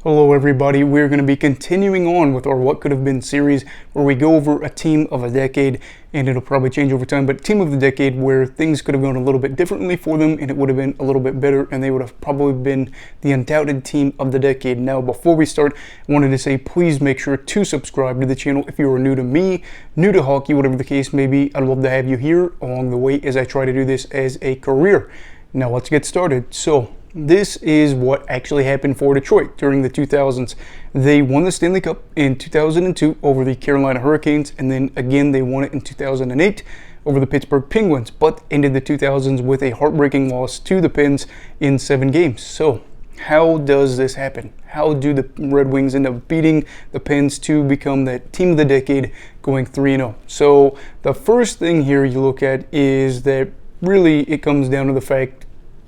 Hello everybody, we're going to be continuing on with our What Could Have Been series where we go over a team of a decade, and it'll probably change over time, but team of the decade where things could have gone a little bit differently for them and it would have been a little bit better and they would have probably been the undoubted team of the decade. Now before we start, I wanted to say please make sure to subscribe to the channel if you are new to me, new to hockey, whatever the case may be. I'd love to have you here along the way as I try to do this as a career. Now let's get started. So this is what actually happened for Detroit during the 2000s. They won the Stanley Cup in 2002 over the Carolina Hurricanes, and then again they won it in 2008 over the Pittsburgh Penguins, but ended the 2000s with a heartbreaking loss to the Pens in 7 games. So how does this happen? How do the Red Wings end up beating the Pens to become that team of the decade, going 3-0? So the first thing here you look at is that really it comes down to the fact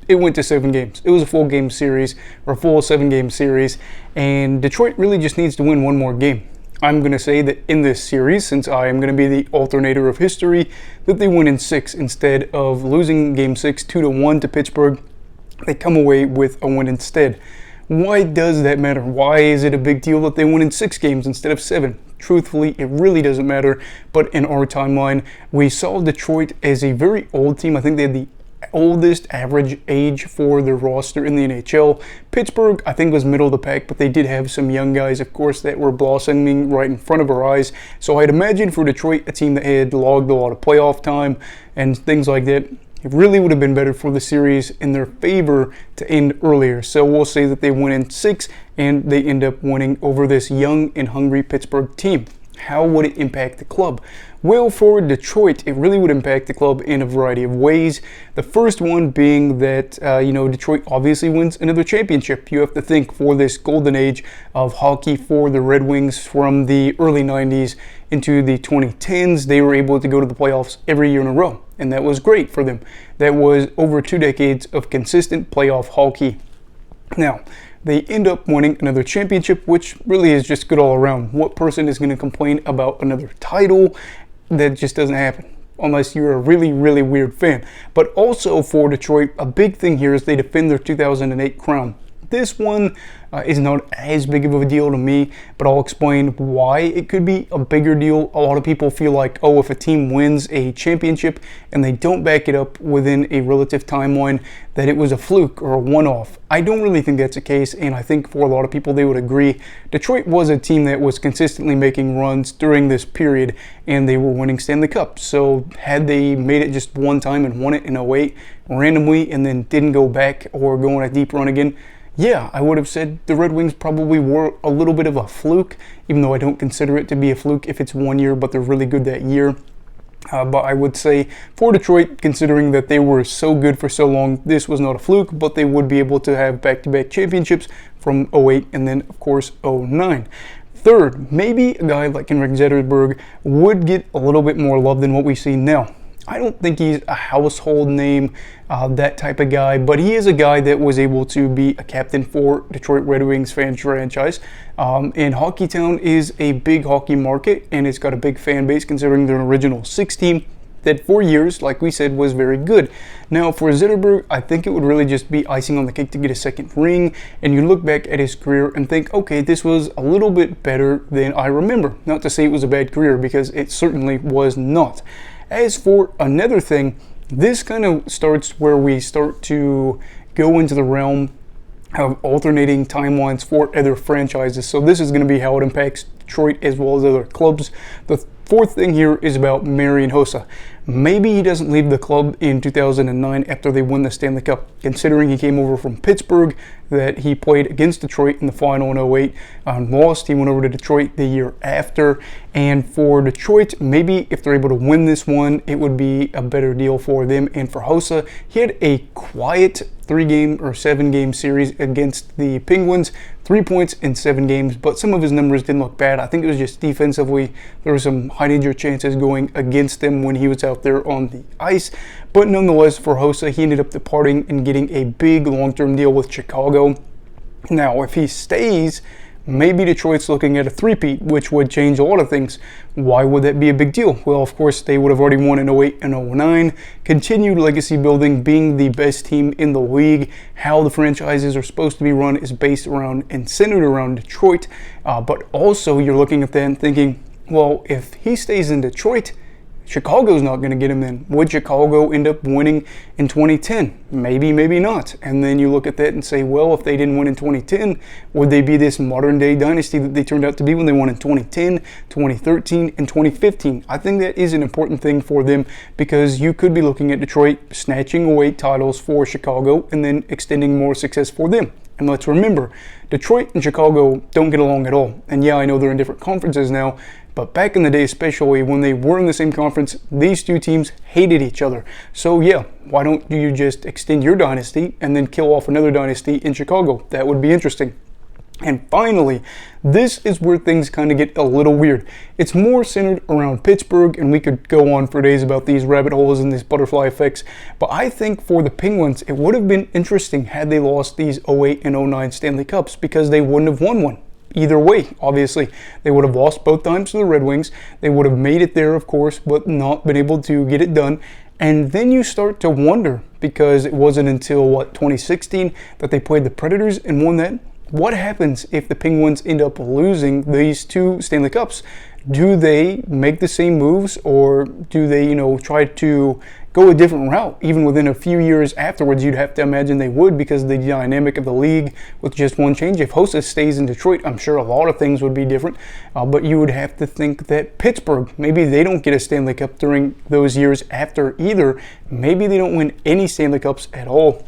it went to 7 games. It was a full game series, or a full 7-game series, and Detroit really just needs to win one more game. I'm going to say that in this series, since I am going to be the alternator of history, that they win in 6 instead of losing game 6 2-1 to Pittsburgh. They come away with a win instead. Why does that matter? Why is it a big deal that they win in 6 games instead of 7? Truthfully, it really doesn't matter, but in our timeline, we saw Detroit as a very old team. I think they had the oldest average age for their roster in the NHL. Pittsburgh, I think, was middle of the pack, but they did have some young guys, of course, that were blossoming right in front of our eyes. So I'd imagine for Detroit, a team that had logged a lot of playoff time and things like that, it really would have been better for the series in their favor to end earlier. So we'll say that they win in 6 and they end up winning over this young and hungry Pittsburgh team. How would it impact the club? Well, for Detroit, it really would impact the club in a variety of ways. The first one being that, Detroit obviously wins another championship. You have to think, for this golden age of hockey for the Red Wings from the early 90s into the 2010s, they were able to go to the playoffs every year in a row, and that was great for them. That was over 2 decades of consistent playoff hockey. Now, they end up winning another championship, which really is just good all around. What person is going to complain about another title? That just doesn't happen unless you're a really, really weird fan. But also for Detroit, a big thing here is they defend their 2008 crown. This one is not as big of a deal to me, but I'll explain why it could be a bigger deal. A lot of people feel like, oh, if a team wins a championship and they don't back it up within a relative timeline, that it was a fluke or a one-off. I don't really think that's the case, and I think for a lot of people they would agree. Detroit was a team that was consistently making runs during this period, and they were winning Stanley Cups. So had they made it just one time and won it in 08 randomly and then didn't go back or go on a deep run again, yeah, I would have said the Red Wings probably were a little bit of a fluke, even though I don't consider it to be a fluke if it's 1 year, but they're really good that year. But I would say for Detroit, considering that they were so good for so long, this was not a fluke, but they would be able to have back-to-back championships from 08 and then, of course, 09. Third, maybe a guy like Henrik Zetterberg would get a little bit more love than what we see now. I don't think he's a household name, that type of guy, but he is a guy that was able to be a captain for Detroit Red Wings franchise. And Hockeytown is a big hockey market, and it's got a big fan base considering they're an original 6 team that for years, like we said, was very good. Now for Zetterberg, I think it would really just be icing on the cake to get a second ring, and you look back at his career and think, okay, this was a little bit better than I remember. Not to say it was a bad career, because it certainly was not. As for another thing, this kind of starts where we start to go into the realm of alternating timelines for other franchises. So this is going to be how it impacts Detroit as well as other clubs. The fourth thing here is about Marian Hossa. Maybe he doesn't leave the club in 2009 after they win the Stanley Cup, considering he came over from Pittsburgh, that he played against Detroit in the final in 08, lost. He went over to Detroit the year after, and for Detroit, maybe if they're able to win this one, it would be a better deal for them. And for Hossa, he had a quiet 3-game or 7-game series against the Penguins, 3 points in 7 games, but some of his numbers didn't look bad. I think it was just defensively, there were some high danger chances going against them when he was out there on the ice. But nonetheless, for Hossa, he ended up departing and getting a big long-term deal with Chicago. Now, if he stays maybe Detroit's looking at a three-peat, which would change a lot of things. Why would that be a big deal? Well, of course, they would have already won in 08 and 09, continued legacy building, being the best team in the league. How the franchises are supposed to be run is based around and centered around Detroit, but also you're looking at that and thinking, well, if he stays in Detroit, Chicago's not going to get him then. Would Chicago end up winning in 2010? Maybe, maybe not. And then you look at that and say, well, if they didn't win in 2010, would they be this modern day dynasty that they turned out to be when they won in 2010, 2013, and 2015? I think that is an important thing for them, because you could be looking at Detroit snatching away titles for Chicago and then extending more success for them. And let's remember, Detroit and Chicago don't get along at all. And yeah, I know they're in different conferences now, but back in the day, especially when they were in the same conference, these two teams hated each other. So yeah, why don't you just extend your dynasty and then kill off another dynasty in Chicago? That would be interesting. And finally, this is where things kind of get a little weird. It's more centered around Pittsburgh, and we could go on for days about these rabbit holes and these butterfly effects. But I think for the Penguins, it would have been interesting had they lost these 08 and 09 Stanley Cups, because they wouldn't have won one. Either way, obviously, they would have lost both times to the Red Wings. They would have made it there, of course, but not been able to get it done. And then you start to wonder, because it wasn't until, 2016 that they played the Predators and won that. What happens if the Penguins end up losing these two Stanley Cups? Do they make the same moves, or do they, try to go a different route? Even within a few years afterwards, you'd have to imagine they would, because of the dynamic of the league with just one change. If Hossa stays in Detroit, I'm sure a lot of things would be different, but you would have to think that Pittsburgh, maybe they don't get a Stanley Cup during those years after either. Maybe they don't win any Stanley Cups at all,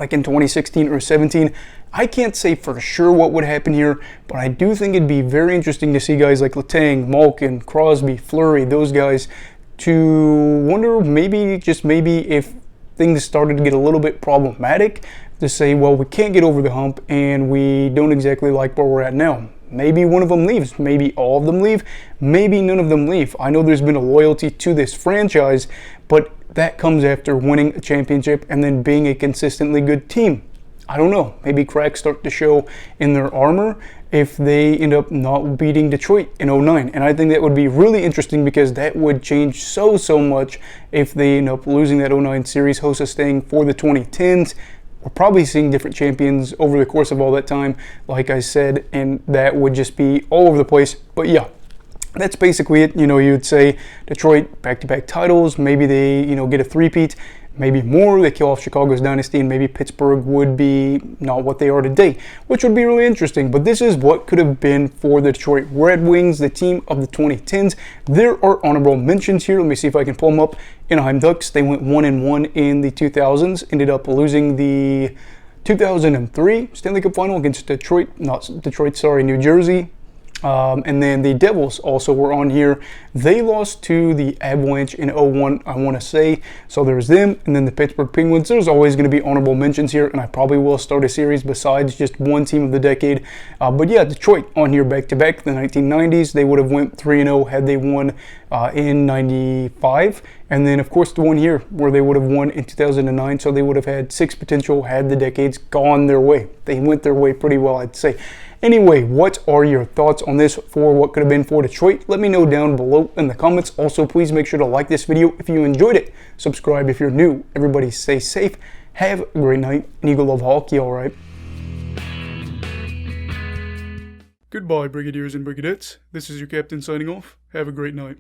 like in 2016 or 17. I can't say for sure what would happen here, but I do think it'd be very interesting to see guys like Letang, Malkin, Crosby, Fleury, those guys, to wonder maybe, just maybe, if things started to get a little bit problematic, to say, well, we can't get over the hump and we don't exactly like where we're at now. Maybe one of them leaves, maybe all of them leave, maybe none of them leave. I know there's been a loyalty to this franchise, but that comes after winning a championship and then being a consistently good team. I don't know, maybe cracks start to show in their armor if they end up not beating Detroit in 09. And I think that would be really interesting, because that would change so much if they end up losing that 09 series. Hossa staying for the 2010s. We're probably seeing different champions over the course of all that time, like I said, and that would just be all over the place. But yeah, that's basically it. You'd say Detroit back-to-back titles, maybe they, get a three-peat. Maybe more, they kill off Chicago's dynasty, and maybe Pittsburgh would be not what they are today, which would be really interesting. But this is what could have been for the Detroit Red Wings, the team of the 2010s. There are honorable mentions here. Let me see if I can pull them up. Anaheim Ducks, they went 1-1 in the 2000s, ended up losing the 2003 Stanley Cup Final against New Jersey. And then the Devils also were on here. They lost to the Avalanche in 01, I want to say. So there's them. And then the Pittsburgh Penguins. There's always going to be honorable mentions here, and I probably will start a series besides just one team of the decade. But yeah, Detroit on here back-to-back. The 1990s, they would have went 3-0 had they won in 95. And then, of course, the one here where they would have won in 2009. So they would have had 6 potential had the decades gone their way. They went their way pretty well, I'd say. Anyway, what are your thoughts on this for what could have been for Detroit? Let me know down below in the comments. Also, please make sure to like this video if you enjoyed it. Subscribe if you're new. Everybody stay safe. Have a great night. And you go love hockey, all right? Goodbye, Brigadiers and Brigadettes. This is your captain signing off. Have a great night.